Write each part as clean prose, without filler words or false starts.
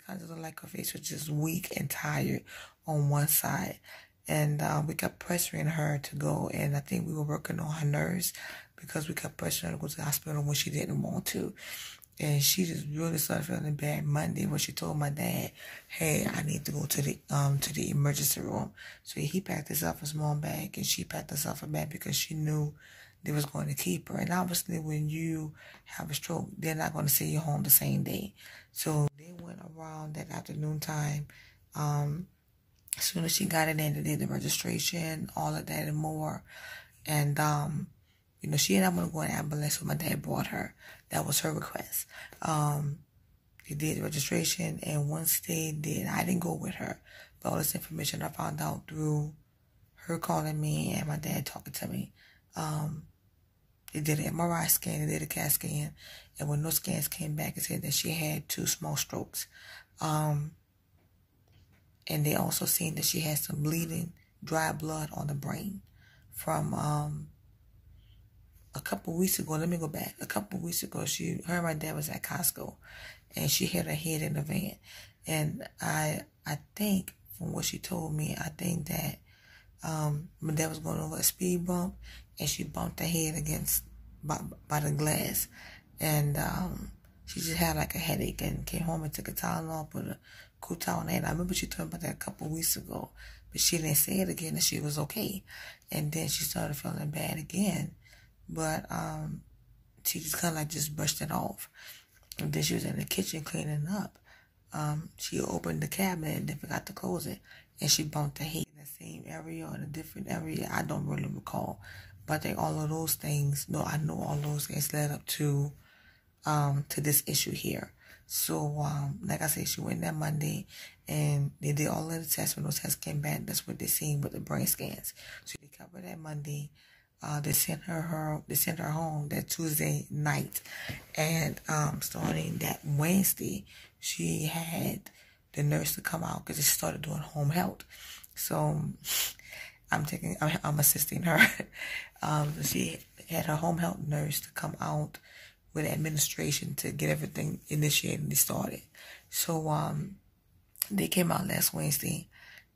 kind of looked like her face was just weak and tired on one side. And we kept pressuring her to go. And I think we were working on her nerves because we kept pressuring her to go to the hospital when she didn't want to. And she just really started feeling bad Monday when she told my dad, hey, I need to go to the emergency room. So he packed us up a small bag and she packed us up a bag because she knew they was going to keep her. And obviously when you have a stroke, they're not going to send you home the same day. So they went around that afternoon time. As soon as she got it in, they did the registration, all of that and more. And, you know, she ended up going to go in ambulance, so my dad brought her. That was her request. They did the registration, and once they did, I didn't go with her. But all this information I found out through her calling me and my dad talking to me. They did an MRI scan, they did a CAT scan, and when those scans came back, it said that she had 2 small strokes. And they also seen that she had some bleeding, dry blood on the brain from a couple weeks ago. Let me go back. A couple weeks ago, her and my dad was at Costco, and she hit her head in the van. And I think, from what she told me, I think that my dad was going over a speed bump, and she bumped her head against by the glass. And she just had like a headache and came home and took a Tylenol, put a cool towel on her. And I remember she told me about that a couple weeks ago, but she didn't say it again that she was okay. And then she started feeling bad again, but she just kind of like just brushed it off. And then she was in the kitchen cleaning up. She opened the cabinet and then forgot to close it, and she bumped her head in the same area or in a different area. I don't really recall, but I think all of those things. No, I know all those things led up to this issue here. So, like I said, she went there Monday, and they did all of the tests. When those tests came back, that's what they seen with the brain scans. So they covered that Monday. They sent her home that Tuesday night, and starting that Wednesday, she had the nurse to come out because she started doing home health. So I'm assisting her. She had her home health nurse to come out with administration to get everything initiated and started. So they came out last Wednesday,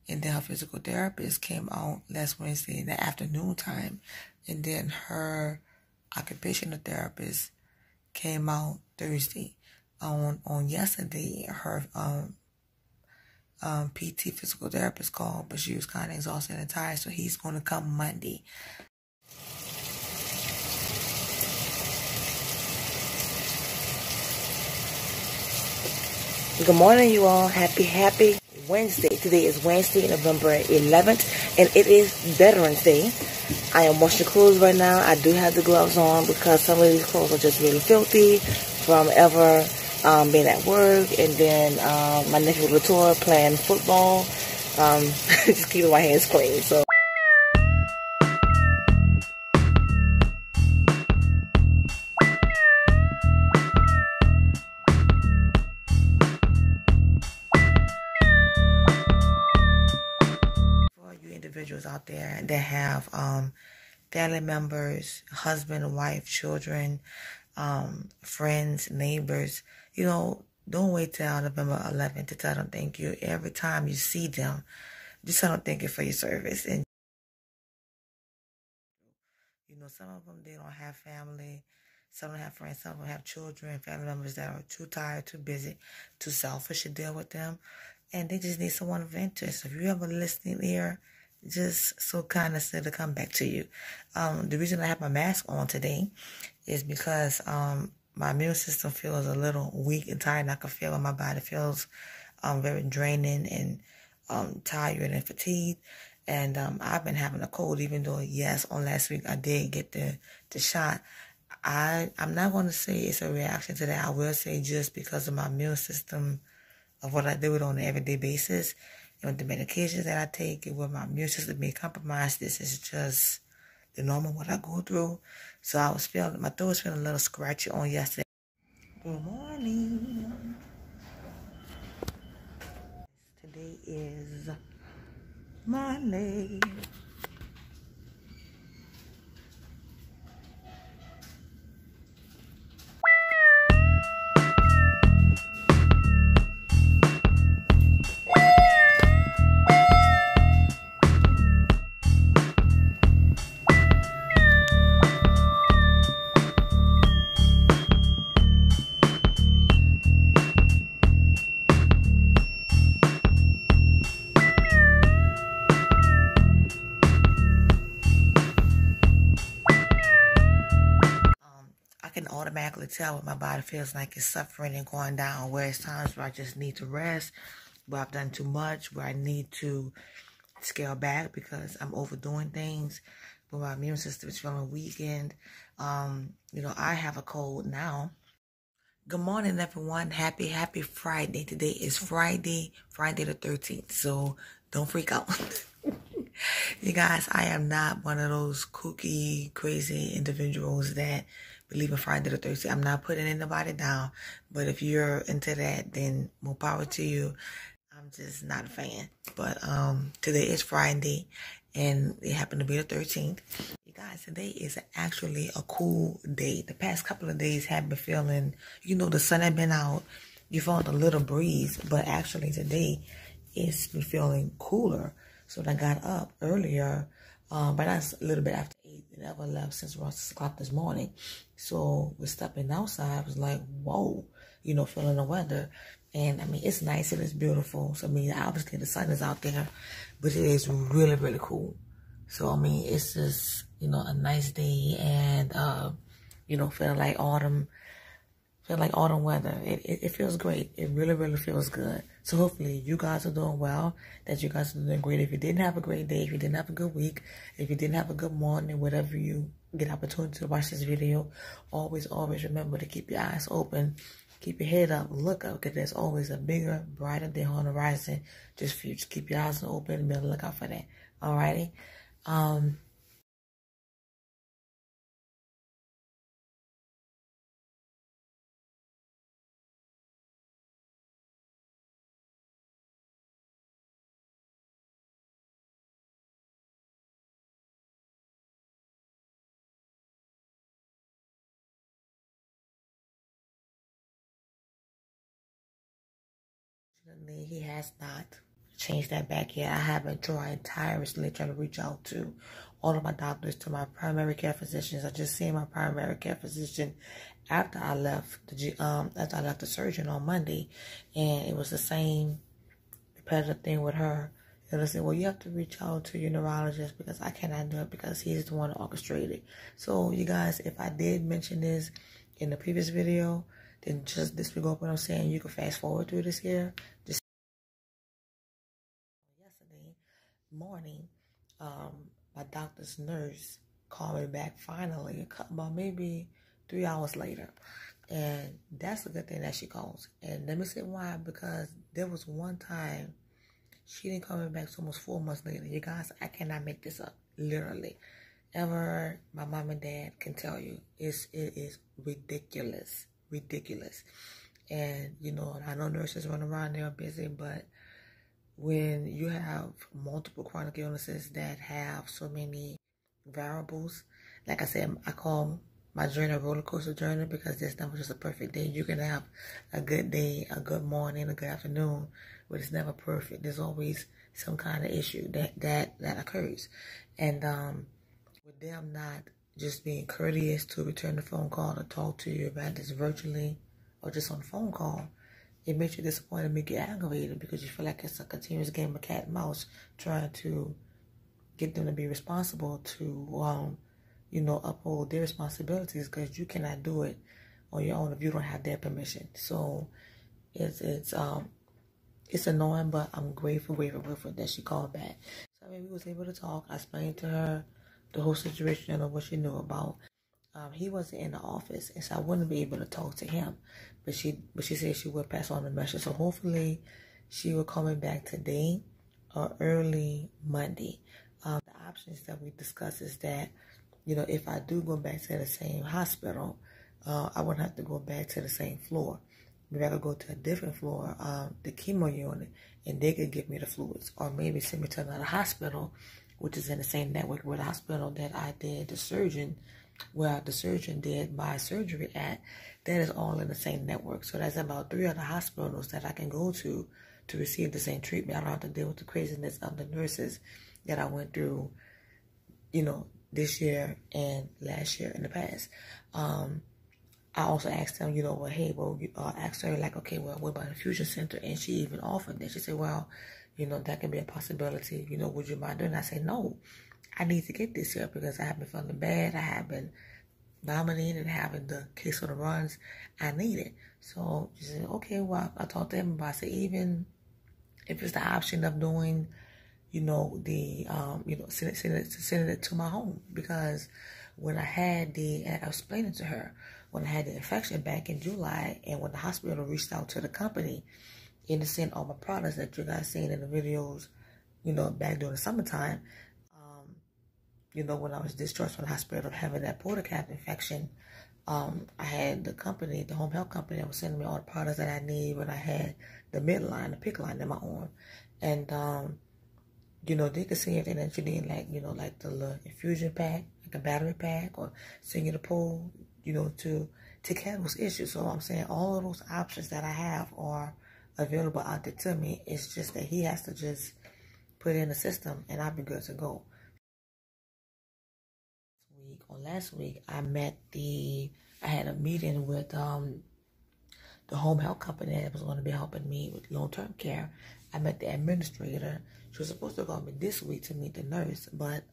and then her physical therapist came out last Wednesday in the afternoon time, and then her occupational therapist came out Thursday. On yesterday, her PT physical therapist called, but she was kind of exhausted and tired, so he's going to come Monday. Good morning, you all. Happy Wednesday. Today is Wednesday, November 11th, and it is Veterans Day. I am washing clothes right now. I do have the gloves on because some of these clothes are just really filthy from ever being at work, and then my nephew Latour playing football. Just keeping my hands clean. So. Individuals out there that have family members, husband, wife, children, friends, neighbors, you know, don't wait till November 11th to tell them thank you. Every time you see them, just tell them thank you for your service. And you know, some of them, they don't have family, some don't have friends, some of them have children, family members that are too tired, too busy, too selfish to deal with them, and they just need someone to vent to. So if you have a listening ear, just so kind of to come back to you. The reason I have my mask on today is because my immune system feels a little weak and tired, and I can feel it. My body feels very draining and tired and fatigued. And I've been having a cold, even though, yes, on last week I did get the shot. I'm not going to say it's a reaction to that. I will say just because of my immune system, of what I do it on an everyday basis, and with the medications that I take, and with my immune system being compromised, this is just the normal what I go through. So I was feeling, my throat was feeling a little scratchy on yesterday. Good morning. Today is Monday. definitely tell when my body feels like it's suffering and going down, where it's times where I just need to rest, where I've done too much, where I need to scale back because I'm overdoing things, where my immune system is feeling weakened. I have a cold now. Good morning, everyone. Happy Friday. Today is Friday the 13th. So don't freak out. You guys, I am not one of those kooky, crazy individuals that believe in Friday the 13th. I'm not putting anybody down. But if you're into that, then more power to you. I'm just not a fan. But today is Friday, and it happened to be the 13th. You guys, today is actually a cool day. The past couple of days have been feeling, the sun had been out. You felt a little breeze, but actually today it's been feeling cooler. So I got up earlier, but that's a little bit after 8. I never left since around 6 o'clock this morning. So we're stepping outside. I was like, whoa, feeling the weather. And I mean, it's nice and it's beautiful. So I mean, obviously the sun is out there, but it is really, really cool. So I mean, it's just, a nice day, and, feeling like autumn weather. It feels great. It really, really feels good. So hopefully you guys are doing well, that you guys are doing great. If you didn't have a great day, if you didn't have a good week, if you didn't have a good morning, whatever you get opportunity to watch this video, always remember to keep your eyes open, keep your head up, look up, because there's always a bigger, brighter day on the horizon just for you. Just keep your eyes open and be on the lookout for that. Alrighty. He has not changed that back yet. I have been trying tirelessly to reach out to all of my doctors, to my primary care physicians. I just seen my primary care physician after I left the surgeon on Monday, and it was the same repetitive thing with her. And I said, well, you have to reach out to your neurologist because I cannot do it because he's the one that orchestrated. So you guys, if I did mention this in the previous video, then just disregard what I'm saying. You can fast forward through this here. Just yesterday morning, my doctor's nurse called me back finally, about maybe 3 hours later. And that's a good thing that she calls. And let me say why, because there was one time she didn't call me back so almost 4 months later. You guys, I cannot make this up. Literally. Ever, my mom and dad can tell you, it is ridiculous. Ridiculous. And, I know nurses run around, they're busy, but when you have multiple chronic illnesses that have so many variables, like I said, I call my journey a roller coaster journey because there's never just a perfect day. You can have a good day, a good morning, a good afternoon, but it's never perfect. There's always some kind of issue that occurs. And with them not just being courteous to return the phone call or talk to you about this virtually or just on the phone call, it makes you disappointed and make you aggravated because you feel like it's a continuous game of cat and mouse trying to get them to be responsible to, uphold their responsibilities because you cannot do it on your own if you don't have their permission. So it's annoying, but I'm grateful that she called back. So we was able to talk. I explained to her the whole situation and what she knew about. He wasn't in the office, and so I wouldn't be able to talk to him. But she said she would pass on the message. So hopefully she will call me back today or early Monday. The options that we discussed is that, if I do go back to the same hospital, I wouldn't have to go back to the same floor. Maybe I could go to a different floor, the chemo unit, and they could give me the fluids. Or maybe send me to another hospital, which is in the same network with the hospital that I did the surgeon did my surgery at. That is all in the same network. So that's about 3 other hospitals that I can go to receive the same treatment. I don't have to deal with the craziness of the nurses that I went through, this year and last year in the past. I also asked them, asked her like, okay, well, what about the infusion center? And she even offered that. She said, well, that can be a possibility. Would you mind doing it? I said, no, I need to get this here because I have been feeling bad. I have been vomiting and having the case of the runs, I need it. So she said, okay, well, I talked to him about, I said, even if it's the option of doing, sending it to my home, because when I had I was explaining to her, when I had the infection back in July, and when the hospital reached out to the company and to send all my products that you guys seen in the videos, back during the summertime, when I was discharged from the hospital having that porta cap infection, I had the company, the home health company, that was sending me all the products that I need when I had the midline, the PICC line in my arm. And, they could see anything that you need, like the little infusion pack, like a battery pack, or send you the pole, to handle those issues. So I'm saying all of those options that I have are available out there to me. It's just that he has to just put it in the system, and I'll be good to go. Last week, I had a meeting with the home health company that was going to be helping me with long-term care. I met the administrator. She was supposed to call me this week to meet the nurse, but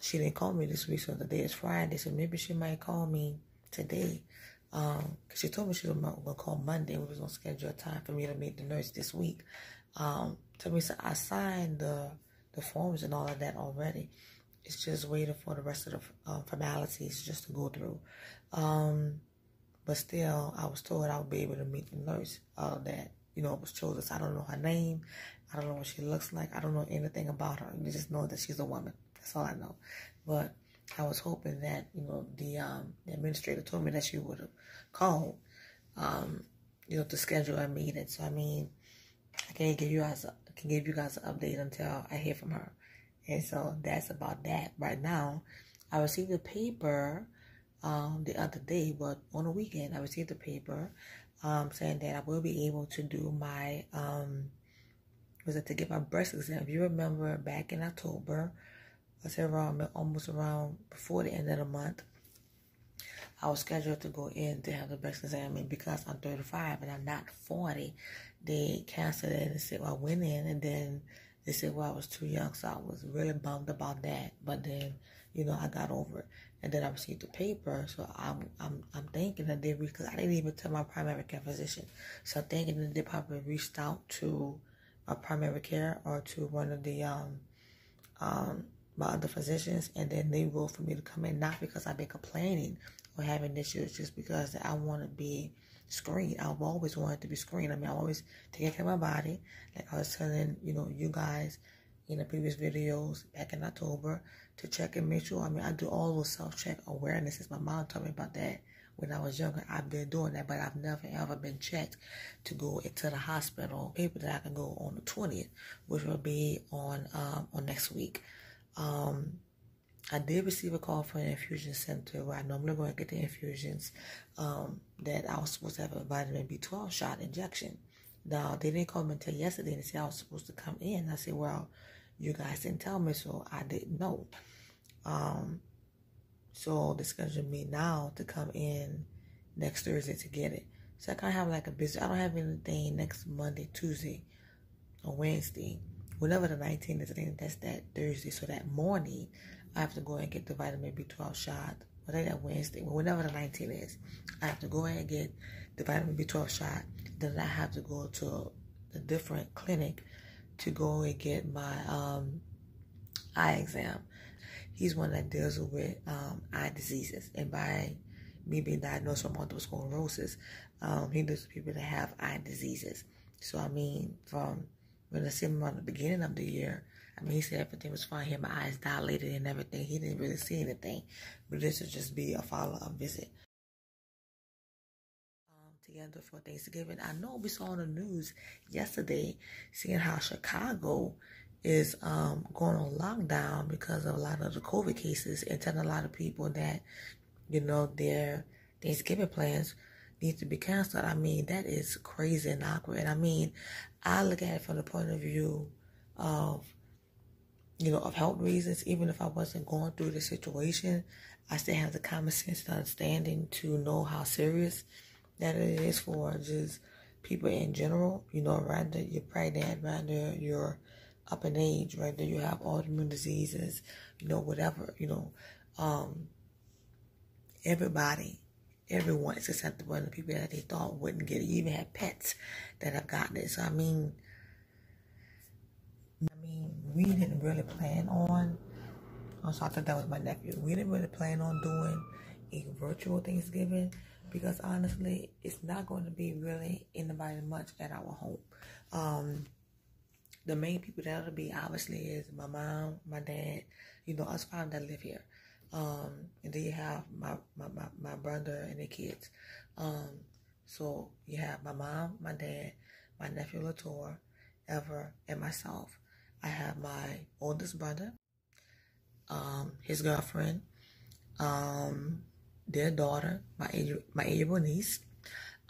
she didn't call me this week, so today is Friday, so maybe she might call me today. Because she told me she was going to call Monday. We was going to schedule a time for me to meet the nurse this week. So I signed the forms and all of that already. It's just waiting for the rest of the formalities just to go through. But still, I was told I would be able to meet the nurse that, was chosen. So I don't know her name. I don't know what she looks like. I don't know anything about her. You just know that she's a woman. That's all I know. But I was hoping that, the administrator told me that she would have called, to schedule a meeting. So, I can give you guys an update until I hear from her. And so that's about that. Right now, I received a paper the other day, but on the weekend, I received a paper saying that I will be able to do my, to get my breast exam. If you remember back in October, I said almost around before the end of the month, I was scheduled to go in to have the breast exam, and because I'm 35 and I'm not 40, they canceled it and said, well, I went in, and then they said, well, I was too young, so I was really bummed about that. But then, I got over it. And then I received the paper, so I'm thinking that because I didn't even tell my primary care physician. So I'm thinking that they probably reached out to my primary care or to one of the my other physicians, and then they wrote for me to come in, not because I've been complaining or having issues, just because I want to be screened. I've always wanted to be screened. I'm always taking care of my body. Like I was telling, you guys in the previous videos back in October to check and make sure. I do all those self-check awarenesses. My mom told me about that when I was younger. I've been doing that, but I've never ever been checked to go into the hospital. Paper that I can go on the 20th, which will be on next week. I did receive a call from an infusion center where I normally go and get the infusions, that I was supposed to have a vitamin B12 shot injection. Now, they didn't call me until yesterday and say I was supposed to come in. I said, well, you guys didn't tell me, so I didn't know. So they scheduled me now to come in next Thursday to get it. So I kind of have like a busy, I don't have anything next Monday, Tuesday, or Wednesday. Whenever the 19th is, I think that's that Thursday. So that morning, I have to go and get the vitamin B12 shot. I think that Wednesday, whenever the 19th is, I have to go ahead and get the vitamin B12 shot. Then I have to go to a different clinic to go and get my eye exam. He's one that deals with eye diseases. And by me being diagnosed with multiple sclerosis, he deals with people that have eye diseases. So, from when I see him at the beginning of the year, he said everything was fine. He had my eyes dilated and everything. He didn't really see anything. But this would just be a follow-up visit. Together for Thanksgiving. I know we saw on the news yesterday, seeing how Chicago is going on lockdown because of a lot of the COVID cases, and telling a lot of people that, their Thanksgiving plans need to be canceled. That is crazy and awkward. And I look at it from the point of view of, of health reasons. Even if I wasn't going through the situation, I still have the common sense and understanding to know how serious that it is for just people in general. Rather you're pregnant, rather you're up in age, rather you have autoimmune diseases, whatever, everyone is acceptable, and the people that they thought wouldn't get it. You even have pets that have gotten it. So I mean, we didn't really plan on. So I thought that was my nephew. We didn't really plan on doing a virtual Thanksgiving because honestly, it's not going to be really anybody much at our home. The main people that'll be obviously is my mom, my dad, us five that live here. And then you have my brother and the kids. So you have my mom, my dad, my nephew Latour, Ever, and myself. I have my oldest brother, his girlfriend, their daughter, my 8-year-old niece,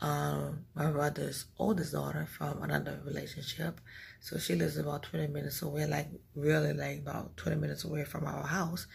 my brother's oldest daughter from another relationship. So she lives about 20 minutes away, like really like about 20 minutes away from our house.